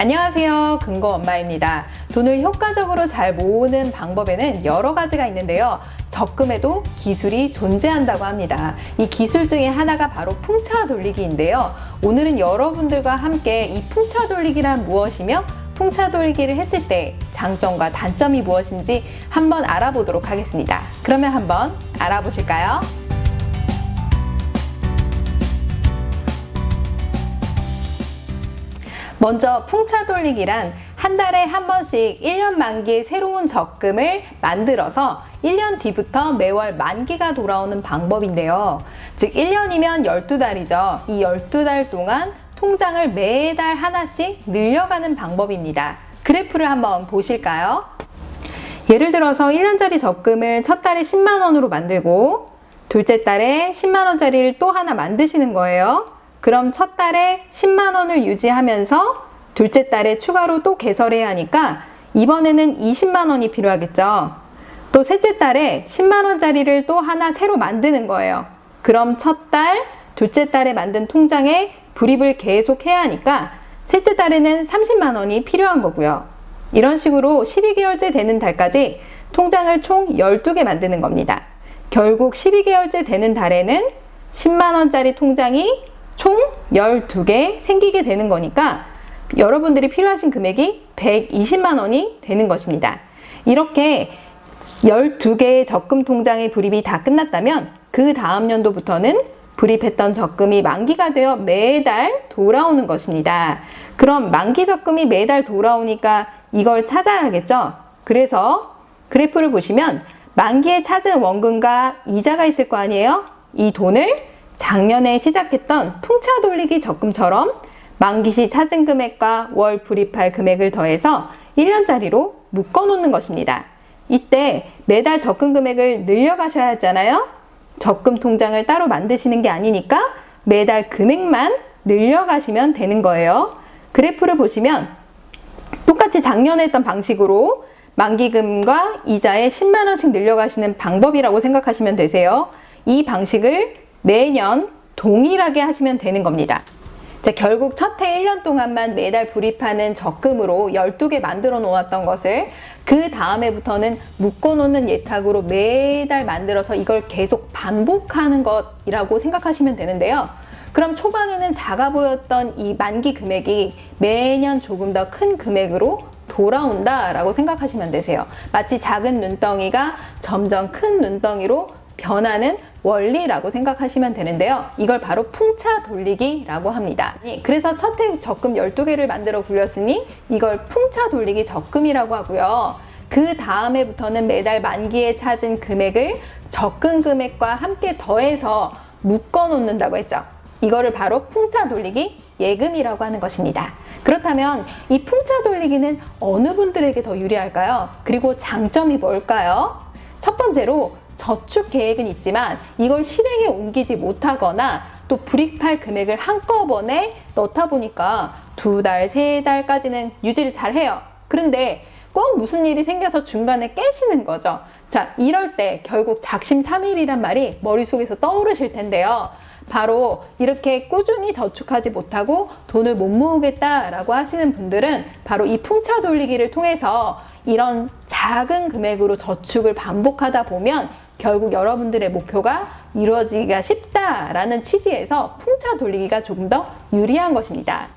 안녕하세요. 근거 엄마입니다. 돈을 효과적으로 잘 모으는 방법에는 여러 가지가 있는데요. 적금에도 기술이 존재한다고 합니다. 이 기술 중에 하나가 바로 풍차 돌리기인데요. 오늘은 여러분들과 함께 이 풍차 돌리기란 무엇이며 풍차 돌리기를 했을 때 장점과 단점이 무엇인지 한번 알아보도록 하겠습니다. 그러면 한번 알아보실까요? 먼저 풍차 돌리기란 한 달에 한 번씩 1년 만기의 새로운 적금을 만들어서 1년 뒤부터 매월 만기가 돌아오는 방법인데요. 즉 1년이면 12달이죠. 이 12달 동안 통장을 매달 하나씩 늘려가는 방법입니다. 그래프를 한번 보실까요? 예를 들어서 1년짜리 적금을 첫 달에 10만 원으로 만들고 둘째 달에 10만 원짜리를 또 하나 만드시는 거예요. 그럼 첫 달에 10만 원을 유지하면서 둘째 달에 추가로 또 개설해야 하니까 이번에는 20만 원이 필요하겠죠. 또 셋째 달에 10만 원짜리를 또 하나 새로 만드는 거예요. 그럼 첫 달, 둘째 달에 만든 통장에 불입을 계속 해야 하니까 셋째 달에는 30만 원이 필요한 거고요. 이런 식으로 12개월째 되는 달까지 통장을 총 12개 만드는 겁니다. 결국 12개월째 되는 달에는 10만 원짜리 통장이 총 12개 생기게 되는 거니까 여러분들이 필요하신 금액이 120만 원이 되는 것입니다. 이렇게 12개의 적금 통장의 불입이 다 끝났다면 그 다음 연도부터는 불입했던 적금이 만기가 되어 매달 돌아오는 것입니다. 그럼 만기 적금이 매달 돌아오니까 이걸 찾아야겠죠? 그래서 그래프를 보시면 만기에 찾은 원금과 이자가 있을 거 아니에요? 이 돈을 작년에 시작했던 풍차 돌리기 적금처럼 만기 시 찾은 금액과 월 불입할 금액을 더해서 1년짜리로 묶어 놓는 것입니다. 이때 매달 적금 금액을 늘려가셔야 하잖아요. 적금 통장을 따로 만드시는 게 아니니까 매달 금액만 늘려가시면 되는 거예요. 그래프를 보시면 똑같이 작년에 했던 방식으로 만기금과 이자에 10만 원씩 늘려가시는 방법이라고 생각하시면 되세요. 이 방식을 매년 동일하게 하시면 되는 겁니다. 자, 결국 첫 해 1년 동안만 매달 불입하는 적금으로 12개 만들어 놓았던 것을 그 다음 해부터는 묶어 놓는 예탁으로 매달 만들어서 이걸 계속 반복하는 것이라고 생각하시면 되는데요. 그럼 초반에는 작아 보였던 이 만기 금액이 매년 조금 더 큰 금액으로 돌아온다 라고 생각하시면 되세요. 마치 작은 눈덩이가 점점 큰 눈덩이로 변하는 원리라고 생각하시면 되는데요. 이걸 바로 풍차 돌리기라고 합니다. 그래서 첫 해 적금 12개를 만들어 굴렸으니 이걸 풍차 돌리기 적금이라고 하고요. 그 다음 해부터는 매달 만기에 찾은 금액을 적금 금액과 함께 더해서 묶어 놓는다고 했죠. 이거를 바로 풍차 돌리기 예금이라고 하는 것입니다. 그렇다면 이 풍차 돌리기는 어느 분들에게 더 유리할까요? 그리고 장점이 뭘까요? 첫 번째로 저축 계획은 있지만 이걸 실행에 옮기지 못하거나 또 불입할 금액을 한꺼번에 넣다 보니까 2달, 3달까지는 유지를 잘 해요. 그런데 꼭 무슨 일이 생겨서 중간에 깨시는 거죠. 자, 이럴 때 결국 작심삼일이란 말이 머릿속에서 떠오르실 텐데요. 바로 이렇게 꾸준히 저축하지 못하고 돈을 못 모으겠다라고 하시는 분들은 바로 이 풍차 돌리기를 통해서 이런 작은 금액으로 저축을 반복하다 보면 결국 여러분들의 목표가 이루어지기가 쉽다라는 취지에서 풍차 돌리기가 조금 더 유리한 것입니다.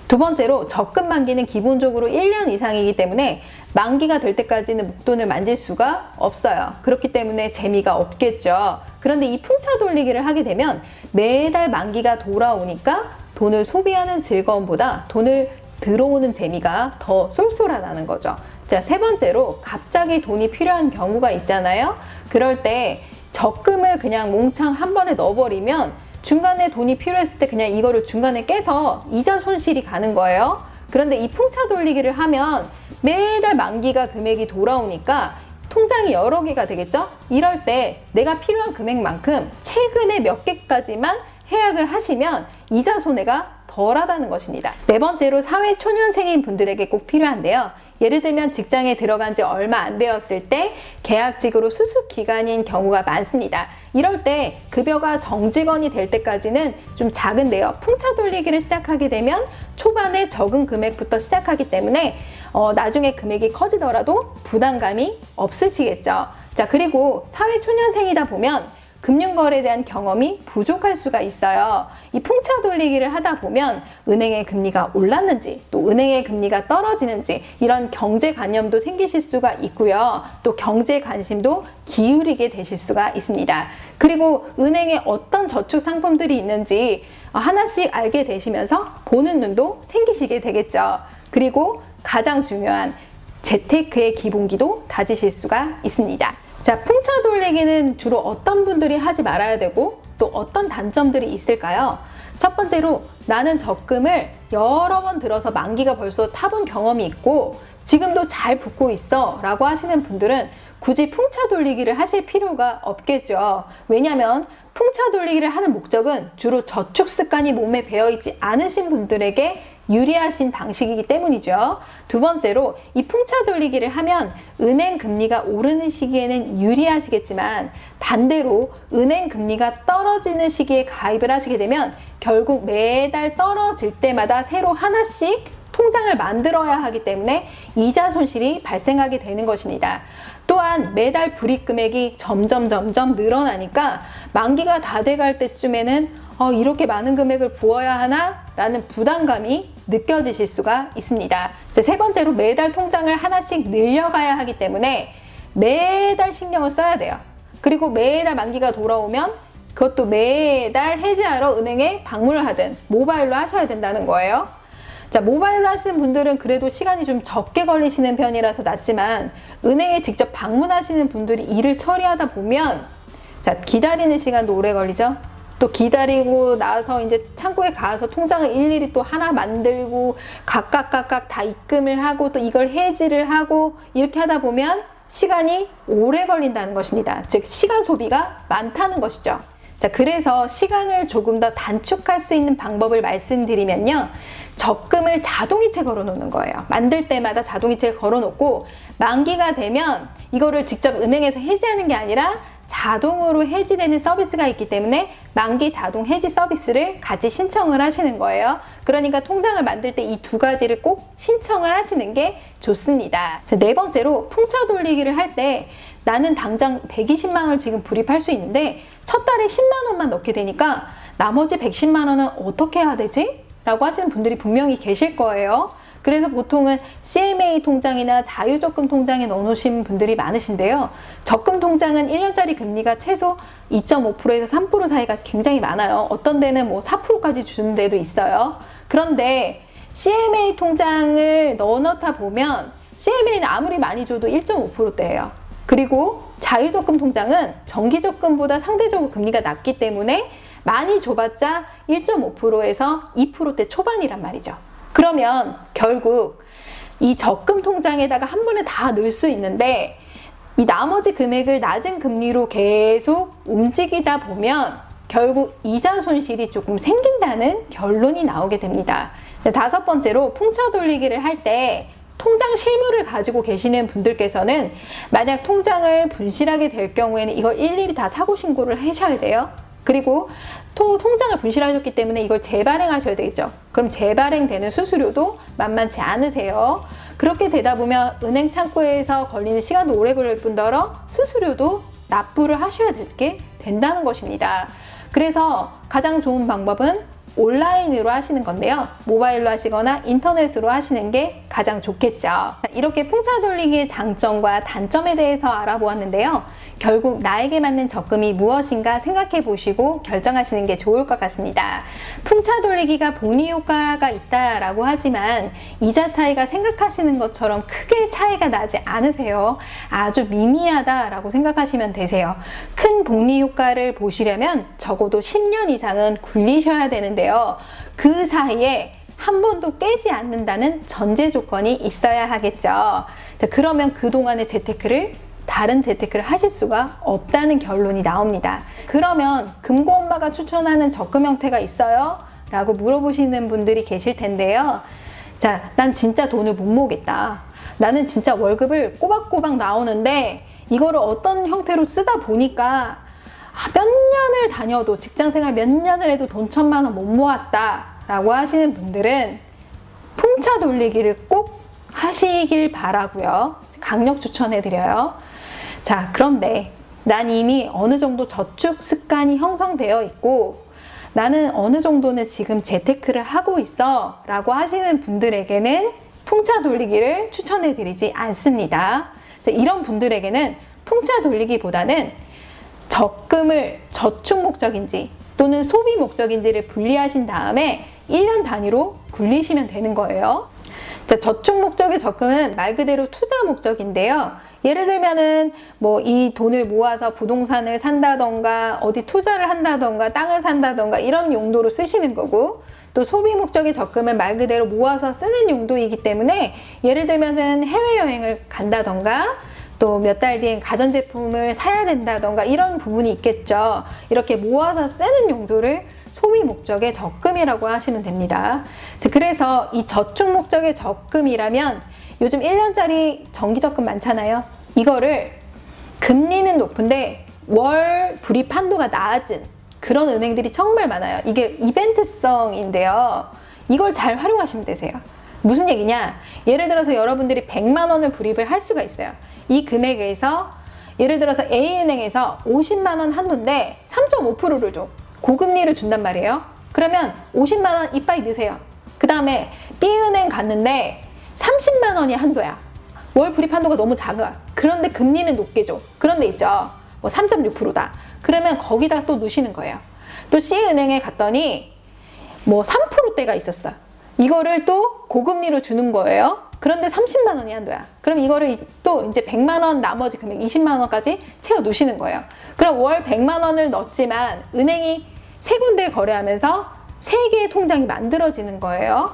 두 번째로 적금 만기는 기본적으로 1년 이상이기 때문에 만기가 될 때까지는 목돈을 만질 수가 없어요. 그렇기 때문에 재미가 없겠죠. 그런데 이 풍차 돌리기를 하게 되면 매달 만기가 돌아오니까 돈을 소비하는 즐거움보다 돈을 들어오는 재미가 더 쏠쏠하다는 거죠. 자, 세 번째로 갑자기 돈이 필요한 경우가 있잖아요. 그럴 때 적금을 그냥 몽창 한 번에 넣어버리면 중간에 돈이 필요했을 때 그냥 이거를 중간에 깨서 이자 손실이 가는 거예요. 그런데 이 풍차 돌리기를 하면 매달 만기가 금액이 돌아오니까 통장이 여러 개가 되겠죠? 이럴 때 내가 필요한 금액만큼 최근에 몇 개까지만 해약을 하시면 이자 손해가 덜하다는 것입니다. 네 번째로 사회 초년생인 분들에게 꼭 필요한데요. 예를 들면 직장에 들어간 지 얼마 안 되었을 때 계약직으로 수습 기간인 경우가 많습니다. 이럴 때 급여가 정직원이 될 때까지는 좀 작은데요. 풍차 돌리기를 시작하게 되면 초반에 적은 금액부터 시작하기 때문에 나중에 금액이 커지더라도 부담감이 없으시겠죠. 자, 그리고 사회초년생이다 보면 금융거래에 대한 경험이 부족할 수가 있어요. 이 풍차 돌리기를 하다 보면 은행의 금리가 올랐는지 또 은행의 금리가 떨어지는지 이런 경제관념도 생기실 수가 있고요. 또 경제 관심도 기울이게 되실 수가 있습니다. 그리고 은행에 어떤 저축 상품들이 있는지 하나씩 알게 되시면서 보는 눈도 생기시게 되겠죠. 그리고 가장 중요한 재테크의 기본기도 다지실 수가 있습니다. 자, 풍차 돌리기는 주로 어떤 분들이 하지 말아야 되고 또 어떤 단점들이 있을까요? 첫 번째로 나는 적금을 여러 번 들어서 만기가 벌써 타본 경험이 있고 지금도 잘 붙고 있어 라고 하시는 분들은 굳이 풍차 돌리기를 하실 필요가 없겠죠. 왜냐하면 풍차 돌리기를 하는 목적은 주로 저축 습관이 몸에 배어있지 않으신 분들에게 유리하신 방식이기 때문이죠. 두 번째로 이 풍차 돌리기를 하면 은행 금리가 오르는 시기에는 유리하시겠지만 반대로 은행 금리가 떨어지는 시기에 가입을 하시게 되면 결국 매달 떨어질 때마다 새로 하나씩 통장을 만들어야 하기 때문에 이자 손실이 발생하게 되는 것입니다. 또한 매달 불이익 금액이 점점 늘어나니까 만기가 다 돼갈 때쯤에는 이렇게 많은 금액을 부어야 하나? 라는 부담감이 느껴지실 수가 있습니다. 세 번째로 매달 통장을 하나씩 늘려가야 하기 때문에 매달 신경을 써야 돼요. 그리고 매달 만기가 돌아오면 그것도 매달 해지하러 은행에 방문을 하든 모바일로 하셔야 된다는 거예요. 자, 모바일로 하시는 분들은 그래도 시간이 좀 적게 걸리시는 편이라서 낫지만 은행에 직접 방문하시는 분들이 일을 처리하다 보면 자, 기다리는 시간도 오래 걸리죠. 또 기다리고 나서 이제 창구에 가서 통장을 일일이 또 하나 만들고 각각 다 입금을 하고 또 이걸 해지를 하고 이렇게 하다 보면 시간이 오래 걸린다는 것입니다. 즉 시간 소비가 많다는 것이죠. 자, 그래서 시간을 조금 더 단축할 수 있는 방법을 말씀드리면요. 적금을 자동이체 걸어 놓는 거예요. 만들 때마다 자동이체 걸어 놓고 만기가 되면 이거를 직접 은행에서 해지하는 게 아니라 자동으로 해지되는 서비스가 있기 때문에 만기 자동 해지 서비스를 같이 신청을 하시는 거예요. 그러니까 통장을 만들 때 이 두 가지를 꼭 신청을 하시는 게 좋습니다. 네 번째로 풍차 돌리기를 할 때 나는 당장 120만 원을 지금 불입할 수 있는데 첫 달에 10만 원만 넣게 되니까 나머지 110만 원은 어떻게 해야 되지? 라고 하시는 분들이 분명히 계실 거예요. 그래서 보통은 CMA 통장이나 자유적금 통장에 넣어놓으신 분들이 많으신데요. 적금 통장은 1년짜리 금리가 최소 2.5%에서 3% 사이가 굉장히 많아요. 어떤 데는 뭐 4%까지 주는 데도 있어요. 그런데 CMA 통장을 넣어놓다 보면 CMA는 아무리 많이 줘도 1.5%대예요. 그리고 자유적금 통장은 정기적금보다 상대적으로 금리가 낮기 때문에 많이 줘봤자 1.5%에서 2%대 초반이란 말이죠. 그러면 결국 이 적금 통장에다가 한 번에 다 넣을 수 있는데 이 나머지 금액을 낮은 금리로 계속 움직이다 보면 결국 이자 손실이 조금 생긴다는 결론이 나오게 됩니다. 다섯 번째로 풍차 돌리기를 할 때 통장 실물을 가지고 계시는 분들께서는 만약 통장을 분실하게 될 경우에는 이걸 일일이 다 사고 신고를 하셔야 돼요. 그리고 통장을 분실하셨기 때문에 이걸 재발행하셔야 되겠죠. 그럼 재발행되는 수수료도 만만치 않으세요. 그렇게 되다 보면 은행 창구에서 걸리는 시간도 오래 걸릴 뿐더러 수수료도 납부를 하셔야 되게 된다는 것입니다. 그래서 가장 좋은 방법은 온라인으로 하시는 건데요. 모바일로 하시거나 인터넷으로 하시는 게 가장 좋겠죠. 이렇게 풍차 돌리기의 장점과 단점에 대해서 알아보았는데요. 결국 나에게 맞는 적금이 무엇인가 생각해 보시고 결정하시는 게 좋을 것 같습니다. 풍차 돌리기가 복리 효과가 있다라고 하지만 이자 차이가 생각하시는 것처럼 크게 차이가 나지 않으세요. 아주 미미하다라고 생각하시면 되세요. 큰 복리 효과를 보시려면 적어도 10년 이상은 굴리셔야 되는데요. 그 사이에 한 번도 깨지 않는다는 전제 조건이 있어야 하겠죠. 자, 그러면 그동안의 재테크를 다른 재테크를 하실 수가 없다는 결론이 나옵니다. 그러면 금고엄마가 추천하는 적금 형태가 있어요? 라고 물어보시는 분들이 계실 텐데요. 자, 난 진짜 돈을 못 모으겠다. 나는 진짜 월급을 꼬박꼬박 나오는데 이거를 어떤 형태로 쓰다 보니까 몇 년을 다녀도 직장생활 몇 년을 해도 돈 1,000만 원 못 모았다 라고 하시는 분들은 풍차 돌리기를 꼭 하시길 바라고요. 강력 추천해드려요. 자, 그런데 난 이미 어느 정도 저축 습관이 형성되어 있고 나는 어느 정도는 지금 재테크를 하고 있어 라고 하시는 분들에게는 풍차 돌리기를 추천해 드리지 않습니다. 자, 이런 분들에게는 풍차 돌리기보다는 적금을 저축 목적인지 또는 소비 목적인지를 분리하신 다음에 1년 단위로 굴리시면 되는 거예요. 자, 저축 목적의 적금은 말 그대로 투자 목적인데요. 예를 들면은 뭐 이 돈을 모아서 부동산을 산다던가 어디 투자를 한다던가 땅을 산다던가 이런 용도로 쓰시는 거고, 또 소비 목적의 적금은 말 그대로 모아서 쓰는 용도이기 때문에 예를 들면은 해외여행을 간다던가 또 몇 달 뒤엔 가전제품을 사야 된다던가 이런 부분이 있겠죠. 이렇게 모아서 쓰는 용도를 소비 목적의 적금이라고 하시면 됩니다. 그래서 이 저축 목적의 적금이라면 요즘 1년짜리 정기적금 많잖아요. 이거를 금리는 높은데 월 불입 한도가 낮은 그런 은행들이 정말 많아요. 이게 이벤트성인데요. 이걸 잘 활용하시면 되세요. 무슨 얘기냐? 예를 들어서 여러분들이 100만 원을 불입을 할 수가 있어요. 이 금액에서 예를 들어서 A은행에서 50만 원 한도인데 3.5%를 줘. 고금리를 준단 말이에요. 그러면 50만 원 이빠이 넣으세요. 그 다음에 B은행 갔는데 30만 원이 한도야. 월 불입 한도가 너무 작아. 그런데 금리는 높게 줘. 그런 데 있죠. 뭐 3.6%다. 그러면 거기다 또 넣으시는 거예요. 또 C은행에 갔더니 뭐 3%대가 있었어. 이거를 또 고금리로 주는 거예요. 그런데 30만 원이 한도야. 그럼 이거를 또 이제 100만 원 나머지 금액 20만 원까지 채워 누시는 거예요. 그럼 월 100만 원을 넣었지만 은행이 세 군데 거래하면서 세 개의 통장이 만들어지는 거예요.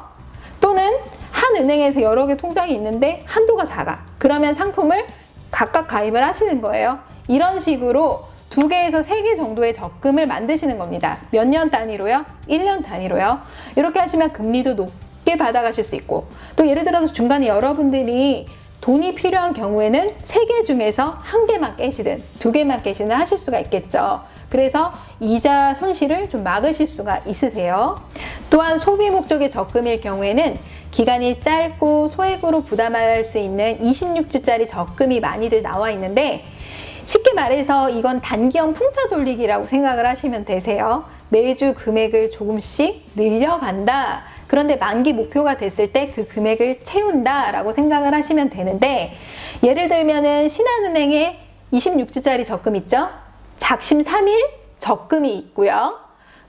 또는 한 은행에서 여러 개 통장이 있는데 한도가 작아. 그러면 상품을 각각 가입을 하시는 거예요. 이런 식으로 2개에서 3개 정도의 적금을 만드시는 겁니다. 몇 년 단위로요? 1년 단위로요. 이렇게 하시면 금리도 높게 받아가실 수 있고, 또 예를 들어서 중간에 여러분들이 돈이 필요한 경우에는 3개 중에서 1개만 깨시든 2개만 깨시든 하실 수가 있겠죠. 그래서 이자 손실을 좀 막으실 수가 있으세요. 또한 소비 목적의 적금일 경우에는 기간이 짧고 소액으로 부담할 수 있는 26주짜리 적금이 많이들 나와 있는데, 쉽게 말해서 이건 단기형 풍차 돌리기라고 생각을 하시면 되세요. 매주 금액을 조금씩 늘려간다. 그런데 만기 목표가 됐을 때 그 금액을 채운다 라고 생각을 하시면 되는데, 예를 들면은 신한은행에 26주짜리 적금 있죠? 작심 3일 적금이 있고요.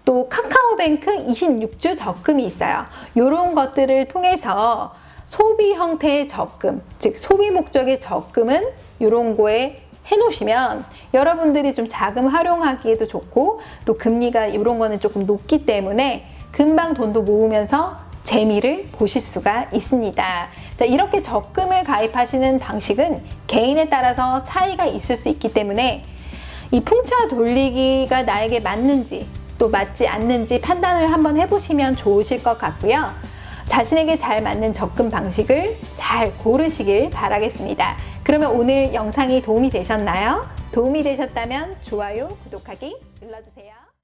또 카카오뱅크 26주 적금이 있어요. 이런 것들을 통해서 소비 형태의 적금, 즉 소비 목적의 적금은 이런 거에 해놓으시면 여러분들이 좀 자금 활용하기에도 좋고, 또 금리가 이런 거는 조금 높기 때문에 금방 돈도 모으면서 재미를 보실 수가 있습니다. 자, 이렇게 적금을 가입하시는 방식은 개인에 따라서 차이가 있을 수 있기 때문에 이 풍차 돌리기가 나에게 맞는지 또 맞지 않는지 판단을 한번 해보시면 좋으실 것 같고요. 자신에게 잘 맞는 적금 방식을 잘 고르시길 바라겠습니다. 그러면 오늘 영상이 도움이 되셨나요? 도움이 되셨다면 좋아요, 구독하기 눌러주세요.